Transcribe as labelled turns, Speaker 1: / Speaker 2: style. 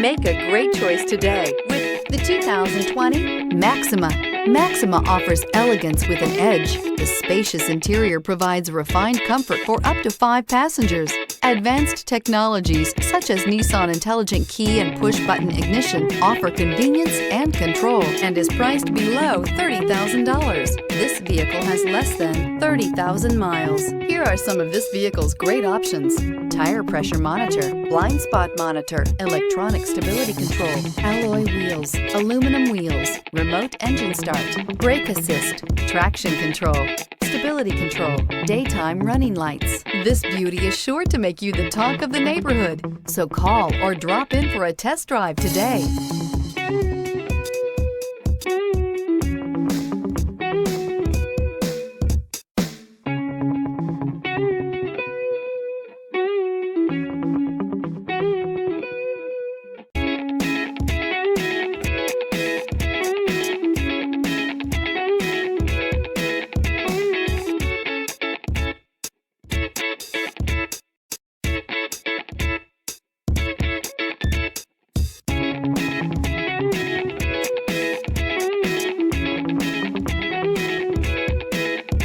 Speaker 1: Make a great choice today with the 2020 Maxima. Maxima offers elegance with an edge. The spacious interior provides refined comfort for up to 5 passengers. Advanced technologies such as Nissan Intelligent Key and Push-Button Ignition offer convenience and control and is priced below $30,000. This vehicle has less than 30,000 miles. Here are some of this vehicle's great options: tire pressure monitor, blind spot monitor, electronic stability control, alloy wheels, aluminum wheels, remote engine start, brake assist, traction control, stability control, daytime running lights. This beauty is sure to make you the talk of the neighborhood. So call or drop in for a test drive today.